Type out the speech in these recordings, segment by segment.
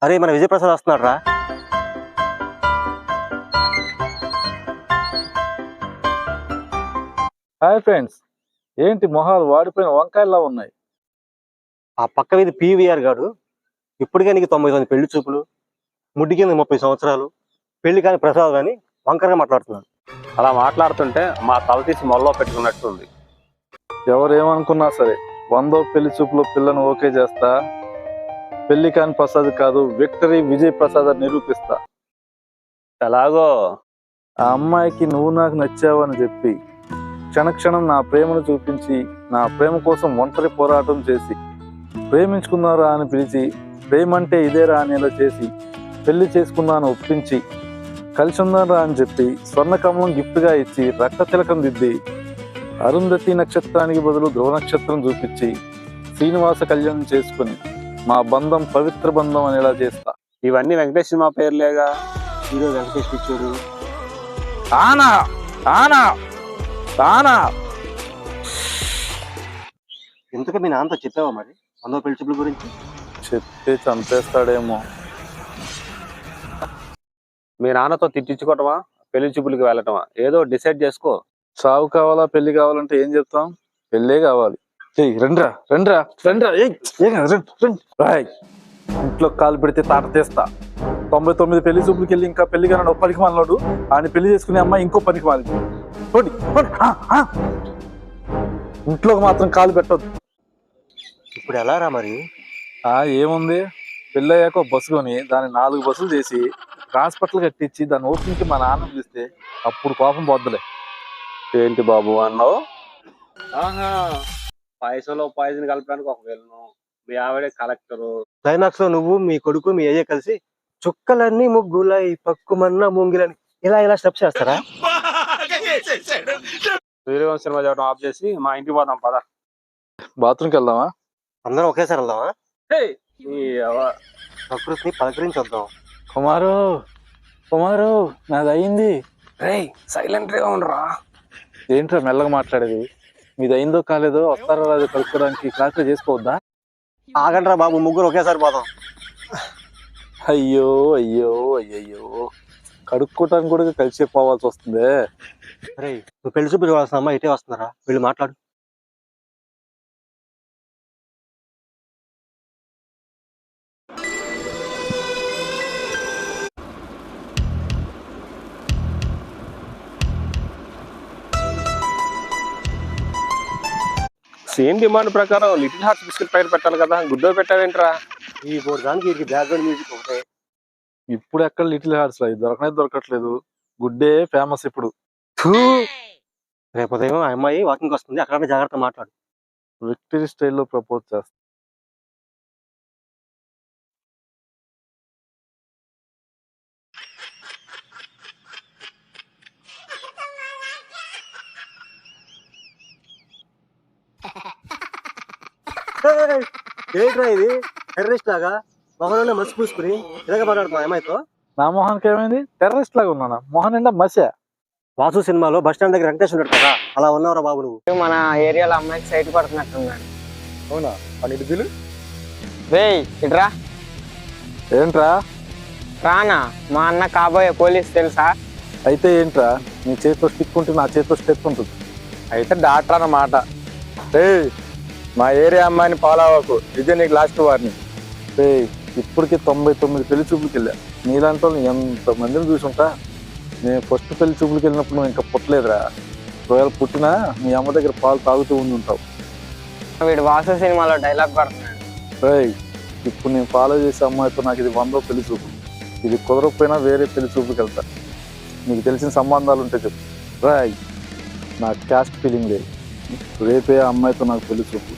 అరే మన విజయప్రసాద్ వస్తున్నాడు రా. హాయ్ ఫ్రెండ్స్, ఏంటి మొహాలు వాడిపోయిన వంకాయల్లా ఉన్నాయి? ఆ పక్క వీధి పీవీఆర్ గాడు ఇప్పటికే నీకు 99 పెళ్లి చూపులు, ముడ్డి కింద 30 సంవత్సరాలు, పెళ్లి కాని ప్రసాద్ కానీ వంకరగా మాట్లాడుతున్నాడు. అలా మాట్లాడుతుంటే మా తల తీసి మొల్లో పెట్టుకున్నట్టుంది. ఎవరేమనుకున్నా సరే 100వ పెళ్లి చూపులో పిల్లను ఓకే చేస్తా. పెళ్లి కాని ప్రసాద్ కాదు, విక్టరీ విజయ్ ప్రసాద్ అని నిరూపిస్తా. ఎలాగో ఆ అమ్మాయికి నువ్వు నాకు నచ్చావని చెప్పి క్షణక్షణం నా ప్రేమను చూపించి, నా ప్రేమ కోసం ఒంటరి పోరాటం చేసి, ప్రేమించుకున్నారా అని పిలిచి, ప్రేమంటే ఇదేరా అనేలా చేసి, పెళ్లి చేసుకున్నాను ఒప్పించి, కలిసి ఉన్నారా అని చెప్పి స్వర్ణకమలం గిఫ్ట్గా ఇచ్చి, రక్త తిలకం దిద్ది, అరుంధతి నక్షత్రానికి బదులు ధ్రువ నక్షత్రం చూపించి, శ్రీనివాస కళ్యాణం చేసుకుని మా బంధం పవిత్ర బంధం అనేలా చేస్తా. ఇవన్నీ వెంకటేష్ సినిమా పేర్లేగా. హీరో వెంకటేష్ పిచ్చోడు. ఆనా ఆనా ఆనా ఎందుకు మీ నాన్నతో చెప్పావా మరి 100వ పెళ్లి చూపుల గురించి? చెప్తే చంపేస్తాడేమో. మీ నాన్నతో తిట్టించుకోవటమా, పెళ్లి చూపులకి వెళ్ళటమా? ఏదో డిసైడ్ చేసుకో. చావు కావాలా పెళ్లి కావాలంటే ఏం చెప్తాం? పెళ్ళే కావాలి. రండ్రా రండ్రా రండ్రా. రాయ్, ఇంట్లో కాలు పెడితే తాట తీస్తా. 99 పెళ్లి చూపులకి వెళ్ళి ఇంకా పెళ్లి కానీ ఒక పనికి మాలినాడు. ఆయన పెళ్లి చేసుకునే అమ్మాయి ఇంకో పనికి మాలి. ఇంట్లోకి మాత్రం కాలు పెట్టద్దు. ఇప్పుడు ఎలా రా మరి? ఏముంది, పెళ్ళయ్యాక ఒక బస్సు కొని దాన్ని 4 బస్సులు చేసి హాస్పిటల్ కట్టించి దాన్ని ఓపెనింగ్కి మా నాన్న పిలిస్తే అప్పుడు కోపం పోద్దులే. ఏంటి బాబు అన్నావు? పాయసంలో పాయసం కలపడానికి ఒక వెళ్ళను, మీ ఆవిడే కలెక్టరు. క్లైమాక్స్ లో నువ్వు, మీ కొడుకు, మీ అయ్యే కలిసి చుక్కలన్నీ ముగ్గులై పక్కుమన్న ముంగిలని ఇలా స్టెప్స్ చేస్తారా? సూర్యవంశ సినిమా చూడటం ఆఫ్ చేసి మా ఇంటికి పోదాం పద. బాత్రూమ్కి వెళ్దామా? అందరం ఒకేసారి వెళ్దామా? ఈ ప్రకృతిని పలకరించి వద్దాం. కుమారు కుమారు, నాది అయింది. సైలెంట్ గా ఉండరా. ఏంట్రా మెల్లగా మాట్లాడేది? మీది అయిందో కాలేదో వస్తారో రాదో కలుసుకోవడానికి క్లాస్ లో చేసుకోవద్దా? ఆగండ్రా బాబు, ముగ్గురు ఒకేసారి పోదాం. అయ్యో అయ్యో అయ్యయ్యో, కడుక్కోటానికి కూడా కలిసి పోవాల్సి వస్తుంది. అరే, నువ్వు పెళ్లి చూపులు చూడాల్సిన అమ్మ ఇటే వస్తున్నారా? వీళ్ళు మాట్లాడు. సేమ్ డిమాండ్ ప్రకారం లిటిల్ హార్ట్స్ బిస్కెట్ ప్యాకెట్ పెట్టాలి కదా, గుడ్డో పెట్టావేంట్రా? ఈ దానికి వీరికి బ్యాక్గ్రౌండ్ మ్యూజిక్ ఒకటే. ఇప్పుడు ఎక్కడ లిటిల్ హార్ట్స్ దొరకట్లేదు. గుడ్డే ఫేమస్ ఇప్పుడు. రేపు ఉదయం ఆ అమ్మాయి వాకింగ్ వస్తుంది, అక్కడ జాగ్రత్త మాట్లాడు. విక్టరీ స్టైల్లో ప్రపోజ్ చేస్తా. ఏంట్రా ఇది? టెర్రరిస్ట్ లాగా మొహంలోనే మసి పూసుకుని ఇలాగ మాట్లాడుతున్నా అమ్మాయితో. నా మొహానికి ఏమైంది? టెర్రరిస్ట్ లాగా ఉన్నానా? మొహన్ నిండా మసా. వాసు సినిమాలో బస్ స్టాండ్ దగ్గర వెంకటేష్ ఉంటాడు కదా, అలా ఉన్నావురా బాబు నువ్వు. మన ఏరియాలో అమ్మాయికి సైట్ పడుతున్నట్టున్నాడు. అవునా? అని ఇటు రేయ్ ఇట్రా. ఏంట్రా? రానా, మా అన్న కాబోయే పోలీస్ తెలుసా? అయితే ఏంట్రా, నీ చేతిలో స్టిక్ ఉంటే నా చేతిలో స్టెప్ ఉంటుంది. అయితే డాక్టర్ అన్నమాట. మా ఏరియా అమ్మాయిని ఫాలో అవ్వకు, ఇదే నీకు లాస్ట్ వార్నింగ్. ఇప్పటికి 99 పెళ్లి చూపులకి వెళ్ళా. నీలాంటి వాళ్ళు ఎంతమందిని చూసుంటా. నేను ఫస్ట్ పెళ్లి చూపులకి వెళ్ళినప్పుడు నువ్వు ఇంకా పుట్టలేదురా. ఒకవేళ పుట్టినా మీ అమ్మ దగ్గర పాలు తాగుతూ ఉండి ఉంటావు. వీడు వాసు సినిమాలో డైలాగ్ పడుతున్నాడు. ఇప్పుడు నేను ఫాలో చేసే అమ్మాయితో నాకు ఇది 100వ పెళ్లి చూపు. ఇది కుదరకపోయినా వేరే పెళ్లి చూపుకి వెళ్తా. నీకు తెలిసిన సంబంధాలు ఉంటే చెప్పు. నా క్యాస్ట్ ఫీలింగ్ లేదు. రేపే అమ్మాయితో నాకు పెళ్లి చూపు.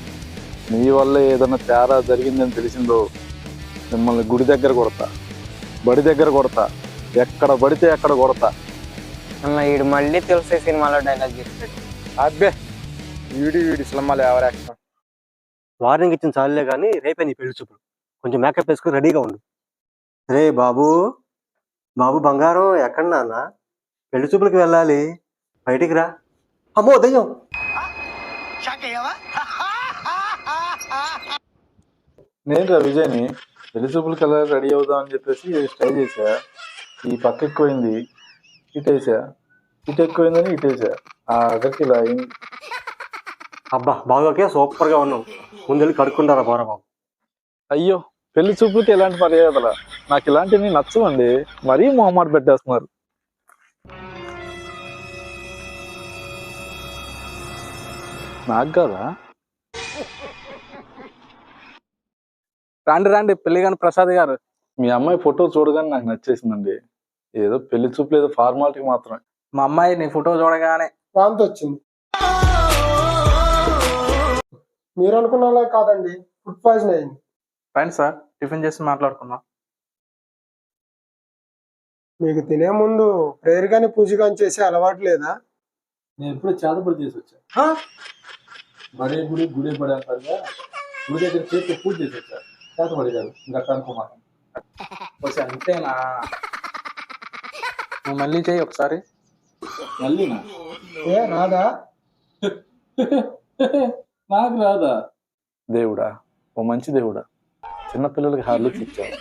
నీ వల్ల ఏదైనా తేడా జరిగిందని తెలిసిందో మిమ్మల్ని గుడి దగ్గర కొడతా, బడి దగ్గర కొడతా, ఎక్కడ పడితే ఎక్కడ కొడతా. అన్న వీడు మళ్ళీ తెలిసే సినిమాలో డైలాగ్ చెప్తాడు. అబ్బే, వీడి సినిమాలు ఎవరు యాక్షన్. వార్నింగ్ ఇచ్చిన చాలులే కానీ రేపే నీ పెళ్లి చూపులు. కొంచెం మేకప్ వేసుకుని రెడీగా ఉండు. రే బాబు, బాబు బంగారం, ఎక్కడ నాన్న? పెళ్లి చూపులకి వెళ్ళాలి, బయటికి రా. అమ్మో దయ్యం. నేను రా విజయ్ని. పెళ్లి చూపులకి ఎలా రెడీ అవుదాం అని చెప్పేసి ట్రై చేసా. ఈ పక్క ఎక్కువైంది ఇటు వేసా, ఇటు ఎక్కువైందని ఇటు వేసా. ఆఖరికి ఇలా అయింది. అబ్బా బాగోకే సూపర్గా ఉన్నావు. ముందెళ్ళి కడుక్కుంటారా పోరా బాబు. అయ్యో, పెళ్లి చూపులకి ఎలాంటి మర్యాదలా? నాకు ఇలాంటివి నచ్చవండి. మరీ మొహమాట పెట్టేస్తున్నారు. నాకు కదా. రాండి రండి పెళ్లి కానీ ప్రసాద్ గారు. మీ అమ్మాయి ఫోటో చూడగానే నాకు నచ్చేసిందండి. ఏదో పెళ్లి చూపులు ఏదో ఫార్మాలిటీ మాత్రమే. మా అమ్మాయి నీ ఫోటో చూడగానే వాంతి వచ్చింది. మీరు అనుకున్నలా కాదండి, ఫుడ్ పాయిజన్ అయింది. రండి సార్, టిఫిన్ చేసి మాట్లాడుకుందాం. మీకు తినే ముందు ప్రేయర్ కానీ పూజ కానీ చేసే అలవాటు లేదా? నేను ఎప్పుడూ చేతపడి చేసి వచ్చా. బడే గుడి గుడే పడే అంటారుగా, గుడి దగ్గర చేతి పూజ చేసి వచ్చా. చేతపడి కాదు, ఇంకా అనుకోమాట. వచ్చి అంతేనా? నువ్వు మళ్ళీ చేయి ఒకసారి. మళ్ళీనా? ఏ రాదా? నాకు రాదా? దేవుడా, ఓ మంచి దేవుడా, చిన్నపిల్లలకి హార్లిక్స్ ఇచ్చావు,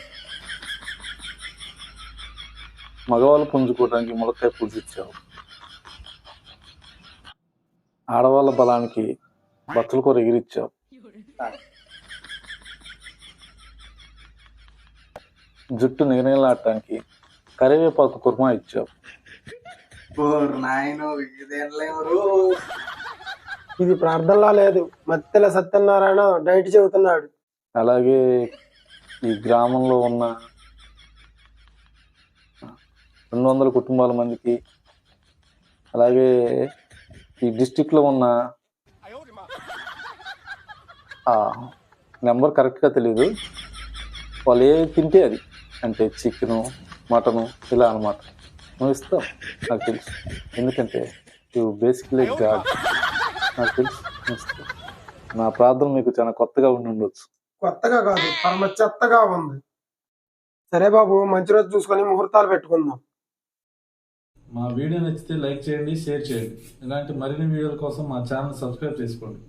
మగవాళ్ళు పుంజుకోవడానికి ములక్కాయ పులుసు ఇచ్చావు, ఆడవాళ్ళ బలానికి బట్టల కూర ఎగిరిచ్చావు, జుట్టు నిగనిగలాడటానికి కరివేపాకు కుర్మా ఇచ్చావు. ఇది ప్రార్థనలా లేదు, మత్తెల సత్యనారాయణ డైట్ చెబుతున్నాడు. అలాగే ఈ గ్రామంలో ఉన్న 200 కుటుంబాల మందికి, అలాగే ఈ డిస్టిక్లో ఉన్న నెంబర్ కరెక్ట్గా తెలియదు, వాళ్ళు ఏది తింటే అది, అంటే చికెను మటను ఇలా అనమాట, నువ్వు ఇస్తావు నాకు తెలుసు. ఎందుకంటే యూ బేసిక్లీ గాడ్. నాకు తెలుసు నువ్వు ఇస్తావు. నా ప్రార్థన మీకు చాలా కొత్తగా ఉండి ఉండొచ్చు. కొత్తగా కాదు, పరమ చెత్తగా ఉంది. సరే బాబు, మంచి రోజు చూసుకొని ముహూర్తాలు పెట్టుకుందాం. మా వీడియో నచ్చితే లైక్ చేయండి, షేర్ చేయండి. ఇలాంటి మరిన్ని వీడియోల కోసం మా ఛానల్ సబ్స్క్రైబ్ చేసుకోండి.